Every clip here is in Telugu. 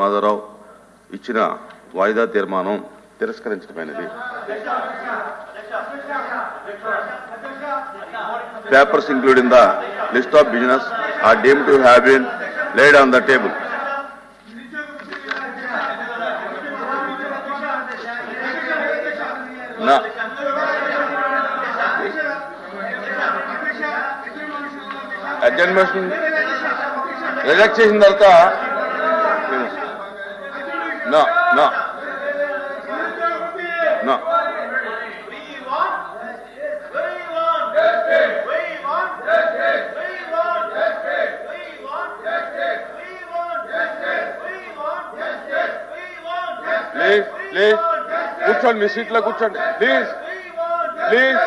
మాధవరావు ఇచ్చిన వాయిదా తీర్మానం తిరస్కరించడమైనది. Papers including the list of business are deemed to have been laid on the table. No. Adjournment reject చేసిన తర్వాత no. Please, కూర్చోండి, మీ సీట్లో కూర్చోండి. ప్లీజ్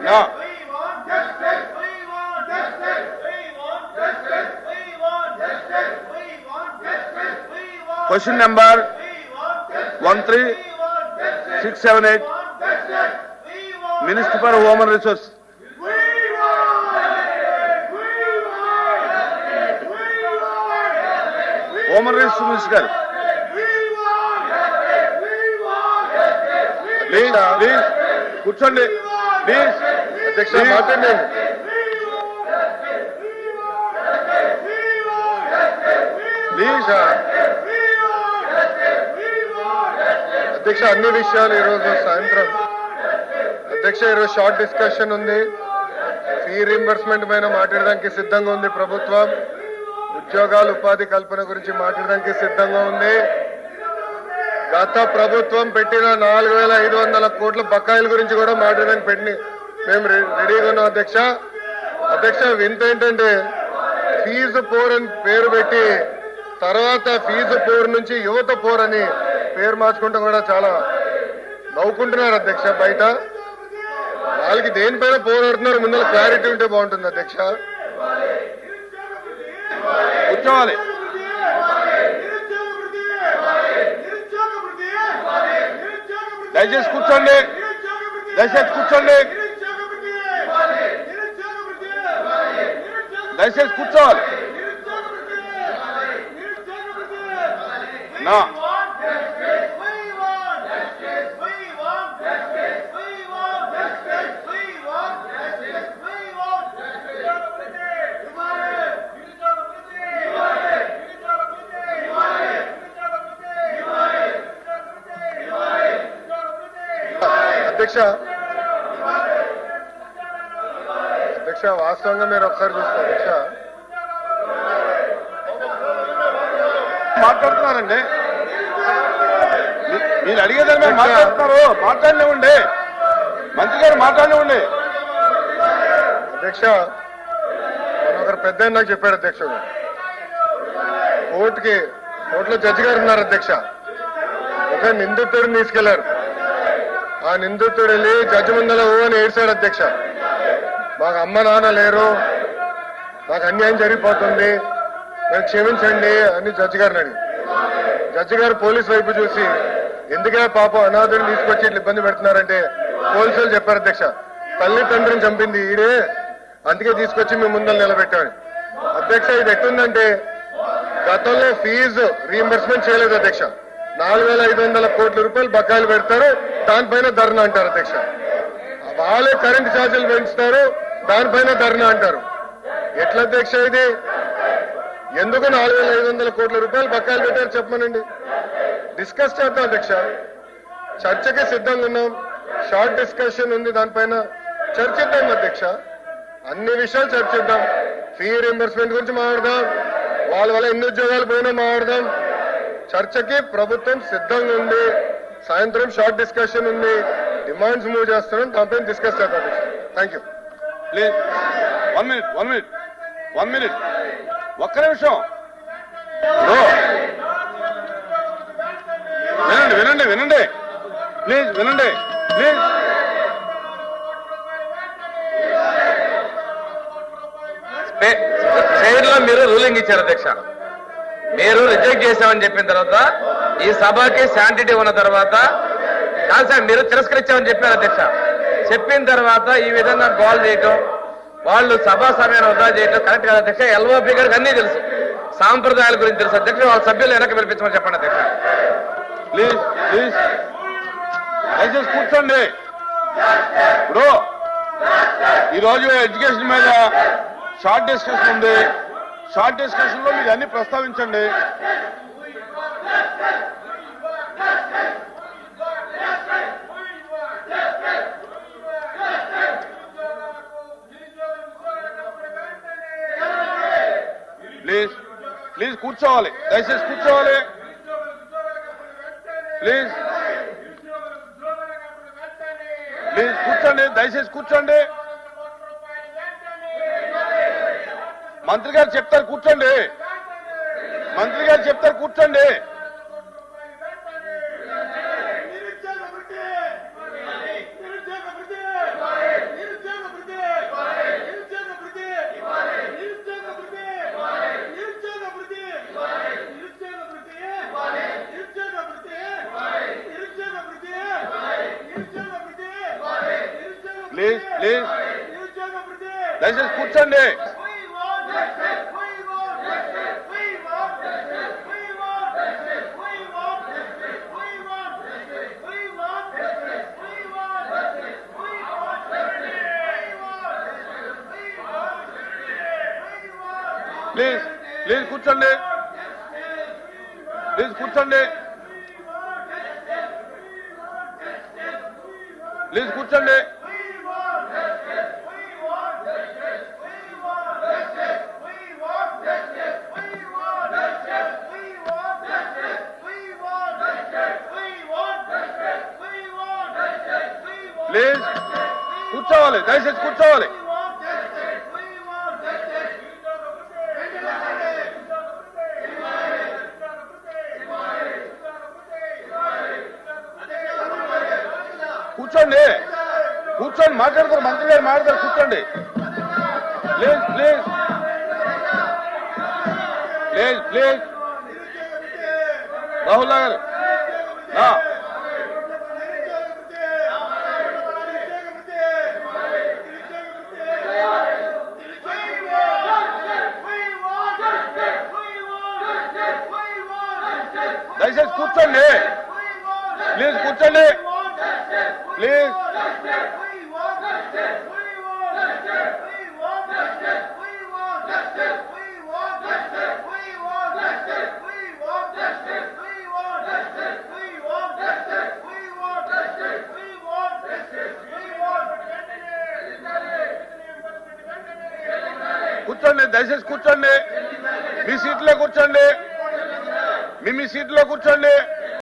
నా question number 13678 minister for human resource. Human resource minister గారు ప్లీజ్ కూర్చోండి. ప్లీజ్ అధ్యక్ష మాట్లాడండి. ప్లీజ్ అధ్యక్ష అన్ని విషయాలు ఈరోజు సాయంత్రం అధ్యక్ష ఈరోజు షార్ట్ డిస్కషన్ ఉంది. ఫీ రీంబర్స్మెంట్ పైన మాట్లాడడానికి సిద్ధంగా ఉంది ప్రభుత్వం. ఉద్యోగాలు ఉపాధి కల్పన గురించి మాట్లాడడానికి సిద్ధంగా ఉంది. గత ప్రభుత్వం పెట్టిన 4500 కోట్ల బకాయిల గురించి కూడా మాట్లాడడానికి మేము రెడీగా ఉన్నాం అధ్యక్ష. వింత ఏంటంటే ఫీజు పోర్ అని పేరు పెట్టి తర్వాత ఫీజు పోర్ నుంచి యువత పోర్ అని పేరు మార్చుకుంటూ కూడా చాలా నవ్వుకుంటున్నారు అధ్యక్ష. బయట వాళ్ళకి దేనిపైన పోరాడుతున్నారు ముందర క్లారిటీ ఉంటే బాగుంటుంది అధ్యక్ష. కూర్చోవాలి. దయచేసి కూర్చోండి. దయచేసి కూర్చోవాలి. నా అధ్యక్ష వాస్తవంగా మీరు ఒకసారి చూస్తారు అధ్యక్ష. మాట్లాడుతున్నారండి, మీరు అడిగేదాన్ని మీరు మాట్లాడుతున్నారు. మాట్లాడనివ్వండి, మంత్రి గారు మాట్లాడనివ్వండి. అధ్యక్ష ఒకరు పెద్ద నాకు చెప్పాడు అధ్యక్షుడు, కోర్టులో జడ్జి గారు ఉన్నారు అధ్యక్ష. ఒక నిందితుడిని తీసుకెళ్లారు. ఆ నిందితుడు వెళ్ళి జడ్జి ముందర ఓ అని ఏడ్చాడు అధ్యక్ష. మాకు అమ్మ నాన్న లేరు, నాకు అన్యాయం జరిగిపోతుంది, నేను క్షమించండి అని జడ్జి గారిని అడిగి, జడ్జి గారు పోలీసు వైపు చూసి ఎందుకే పాపం అనాథుడిని తీసుకొచ్చి ఇట్లా ఇబ్బంది పెడుతున్నారంటే పోలీసులు చెప్పారు అధ్యక్ష, తల్లి తండ్రిని చంపింది ఈడే, అందుకే తీసుకొచ్చి మేము ముందర నిలబెట్టామని. అధ్యక్ష ఇది ఎట్టుందంటే గతంలో ఫీజు రీఎంబర్స్మెంట్ చేయలేదు అధ్యక్ష. 4500 కోట్ల రూపాయలు బకాయిలు పెడతారు, దానిపైన ధర్నా అంటారు అధ్యక్ష. వాళ్ళే కరెంట్ ఛార్జీలు పెంచుతారు, దానిపైన ధర్నా అంటారు. ఎట్లా అధ్యక్ష ఇది? ఎందుకు 4500 కోట్ల రూపాయలు బకాయిలు పెట్టారు చెప్పమనండి. డిస్కస్ చేద్దాం అధ్యక్ష. చర్చకి సిద్ధంగా ఉన్నాం. షార్ట్ డిస్కషన్ ఉంది, దానిపైన చర్చిద్దాం అధ్యక్ష. అన్ని విషయాలు చర్చిద్దాం. ఫీ రీఎంబర్స్మెంట్ గురించి మాట్లాడదాం, వాళ్ళ వల్ల ఎన్ని ఉద్యోగాలు పోయినా మాట్లాడదాం. చర్చకి ప్రభుత్వం సిద్ధంగా ఉంది. సాయంత్రం షార్ట్ డిస్కషన్ ఉంది, డిమాండ్స్ మూవ్ చేస్తున్నాం, దానిపైన డిస్కస్ చేద్దాం. Thank you. ప్లీజ్ 1 minute ఒక్క నిమిషం. వినండి ప్లీజ్, వినండి ప్లీజ్. చైర్లో మీరు రూలింగ్ ఇచ్చారు అధ్యక్ష. మీరు రిజెక్ట్ చేశామని చెప్పిన తర్వాత ఈ సభకి శాంటిటీ ఉన్న తర్వాత కాదు సార్, మీరు తిరస్కరించామని చెప్పారు అధ్యక్ష. చెప్పిన తర్వాత ఈ విధంగా గోల్ చేయటం, వాళ్ళు సభా సమయాన్ని వృధా చేయటం కరెక్ట్ కాదు అధ్యక్ష. ఎల్ఓపి గారికి అన్నీ తెలుసు. సాంప్రదాయాల గురించి తెలుసు అధ్యక్ష. వాళ్ళ సభ్యులు వెనక్కి పిలిపించమని చెప్పండి అధ్యక్ష. ప్లీజ్ ప్లీజ్ దయచేసి కూర్చోండి. ఇప్పుడు ఈరోజు ఎడ్యుకేషన్ మీద షార్ట్ డిస్కషన్ ఉంది. షార్ట్ డిస్కషన్ లో మీరు అన్ని ప్రస్తావించండి. ప్లీజ్ ప్లీజ్ కూర్చోవాలి, దయచేసి కూర్చోవాలి. ప్లీజ్ ప్లీజ్ కూర్చోండి, దయచేసి కూర్చోండి. మంత్రి గారు చెప్తారు కూర్చోండి. మంత్రి గారు చెప్తారు కూర్చోండి. ప్లీజ్ ప్లీజ్ దయచేసి కూర్చోండి. ప్లీజ్ ప్లీజ్ కూర్చోండి. ప్లీజ్ కూర్చోండి. ప్లీజ్ కూర్చోండి. ప్లీజ్ కూర్చోవాలి, దయచేసి కూర్చోవాలి. కూర్చోండి, కూర్చోండి, మాట్లాడతారు, మంత్రి గారు మాట్లాడతారు, కూర్చోండి. Please please please please Rahul గారు దయచేసి కూర్చోండి. ప్లీజ్ కూర్చోండి. ప్లీజ్ కూర్చోండి, దయచేసి కూర్చోండి. మీ సీట్లో కూర్చోండి. మీ సీట్లో కూర్చోండి.